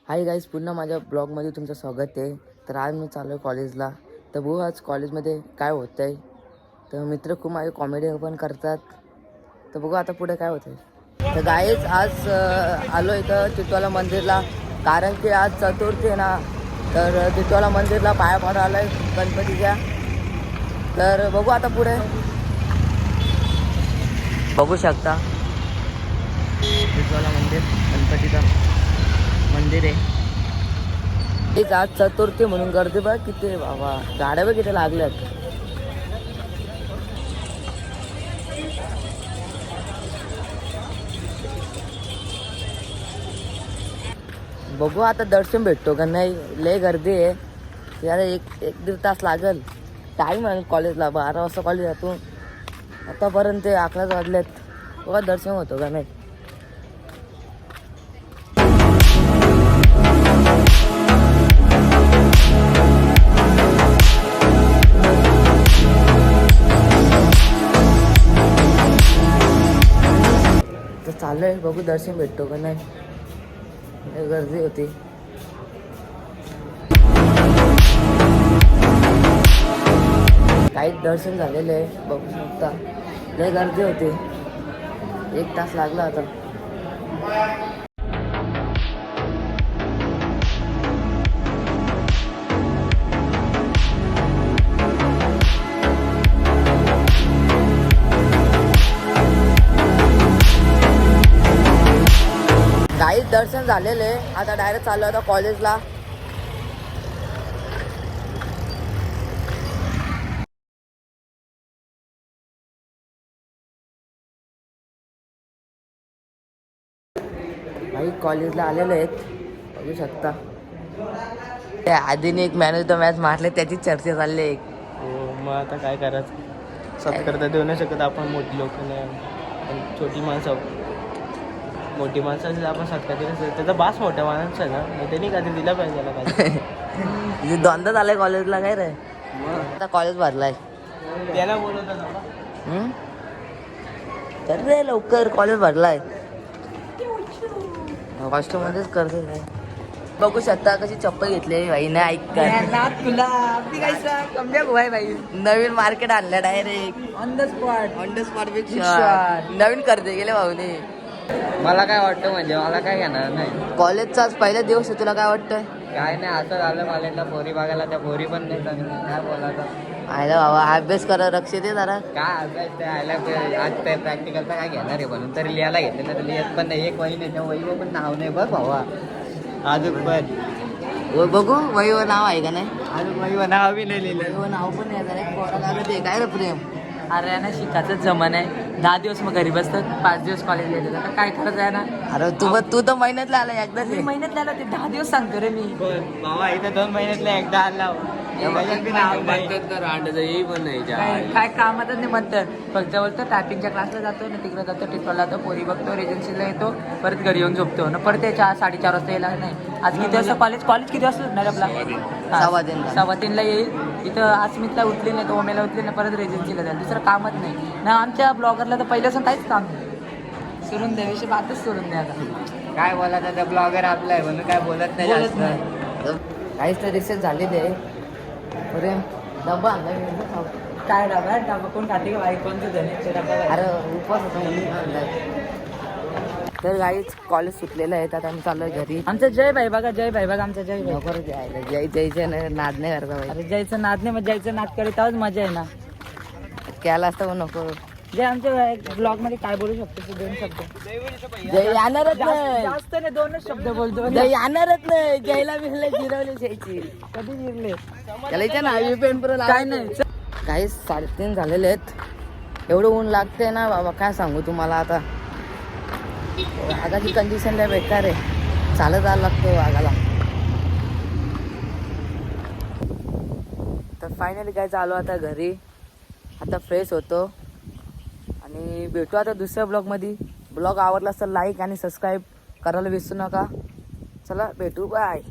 Hi guys, पुन्हा माझ्या ब्लॉगमध्ये तुमचं स्वागत आहे. तर आज मी चाललो आहे कॉलेजला. तर बघू आज कॉलेजमध्ये काय होतं आहे. तर मित्र खूप माझे कॉमेडी पण करतात. तर बघू आता पुढे काय होतं आहे. तर गाईज आज आलो इथं टिटवाला मंदिरला, कारण की आज चतुर्थी आहे ना. तर टिटवाला मंदिरला पाया पडून आलो आहे गणपतीच्या. तर बघू आता पुढे, बघू शकता टिटवाला मंदिर गणपतीचं मंदिर आहे. एक आज चतुर्थी म्हणून गर्दी बघ किती आहे बाबा, गाड्या बघ किती लागल्यात. बघू आता दर्शन भेटतो का नाही. लय गर्दी आहे यार, एक दीड तास लागेल. टाईम आहे कॉलेजला, 12 वाजता कॉलेज जातो. आतापर्यंत 11 वाजलेत. बघा दर्शन होतो का नाही. तर चालू आहे, बघू दर्शन भेटतो का नाही. गर्दी होती. काही दर्शन झालेलं आहे, बघू शकता. लय गर्दी होती, 1 तास लागला होता. काहीच दर्शन झालेलं आहे. आता डायरेक्ट चाललो होता कॉलेजला. काही कॉलेजला आलेले आहेत, बघू शकता. त्या आधीने एक मॅन ऑफ द मॅच मारले, त्याची चर्चा चालली आहे. हो, मग आता काय करायचं. सत्कार तर देऊ नाही शकत आपण, मोठी लोक नाही. पण छोटी माणसं, मोठी माणसाची आपण सत्कार दिला. त्याचा बास मोठ्या माणसाचा ना, मग त्यांनी काहीतरी दिला पाहिजे त्याला काय. दोनदा झालाय कॉलेजला काय रे. आता कॉलेज भरलाय त्याला बोलवतात. तर रे लवकर कॉलेज भरलाय. हॉस्टेलमध्येच करते काय. बघू शकता कशी चप्पल घेतली भाई, नाही ऐकत तुला अगदी काय कमबॅक व्हाय भाई. नवीन मार्केट आणलं direct on the spot. On the spot नवीन करते गेले भाऊने. मला काय वाटतं म्हणजे मला काय घेणार नाही. कॉलेजचाच पहिला दिवस आहे, तुला काय वाटतंय. काय नाही, असं झालं कॉलेजला पोरी बघायला, त्या पोरी पण नाही चांगल्या. काय बोलायचं. आयला बाबा अभ्यास करा, लक्ष दे जरा. काय अभ्यास ते आयला आज ते प्रॅक्टिकलचा काय घेणार आहे म्हणून तरी लिहायला घेतलं नाही तर लिहित पण नाही. एक वही नाही, त्या वहीवर पण नाव नाही बघ भावा अजून पण. बघू वहीवर नाव आहे का नाही. अजून वहीवर नाव बी नाही लिहिलं. वहीवर नाव पण नाही जरा पोराला आलं ते काय रे प्रेम. अरे ना शिकायचं जमान आहे. 10 दिवस मग घरी बसतात, 5 दिवस कॉलेज येतात. आता काय करायचं आहे ना. अरे तू तर महिन्यातला आला एकदाच. मी महिन्यात आला ते 10 दिवस सांगतो रे मी. बाबा इथं 2 महिन्यातले एकदा आला. काय कामातच नाही म्हणतात. फक्त बोलतो टायपिंगच्या क्लासला जातो ना, तिकडे जातो, टिटवाला जातो, पोरी बघतो, रेजन्सीला येतो, परत घरी येऊन झोपतो ना. परत 4-4:30 वाजता यायला नाही. आज किती वाजता कॉलेज किती वाजता सुटणार आपला. 3:15 येईल. इथं अस्मितला उठली नाही, तर ओमेला उठली नाही, परत रेजन्सीला जाईल. दुसरं कामच नाही ना. आमच्या ब्लॉगरला तर पहिल्यापासून काहीच काम नाही. सोडून द्या विषय, बातच सोडून द्या. आता काय बोलायचं, त्या ब्लॉगर आपला आहे म्हणून काय बोलत नाही जास्त. काहीच तर रिसेस झालेले आहे. प्रेम डब्बा आणला काय डबा कोण खाते का बाई, कोणतं जण डबा. अरे उपवास होता म्हणून. तर गाईच कॉलेज सुटलेलं आहे, आता आम्ही चाललोय घरी. आमचा जय भाई बघा, जय भाई बघा, आमचा जय भाई. लवकर जायला जयचं नाद नाही करता भाई. अरे जयचं नाद नाही, मग जयचं नाद करीत आहोत, मजा आहे ना. केला असता पण नको. जय आमच्या ब्लॉग मध्ये काय बोलू शकतो तू, 2 शब्द. जय येणारच नाही. जास्त नाही, 2च शब्द बोलतो. जय येणारच नाही. जयला मिळले जिरवली जायची. कधी जिरले त्याला इथे ना पेन पुरं काय नाही. काही 3:30 झालेले आहेत. एवढं ऊन लागतंय ना बाबा, काय सांगू तुम्हाला. आता आगाची कंडिशन लय बेकार आहे, चालत जायला लागतो आगाला. तर फायनली काय चालू आता घरी. आता फ्रेश होतो आणि भेटू आता दुसऱ्या ब्लॉगमध्ये. ब्लॉग आवडला तर लाईक आणि सबस्क्राईब करायला विसरू नका. चला भेटू, बाय.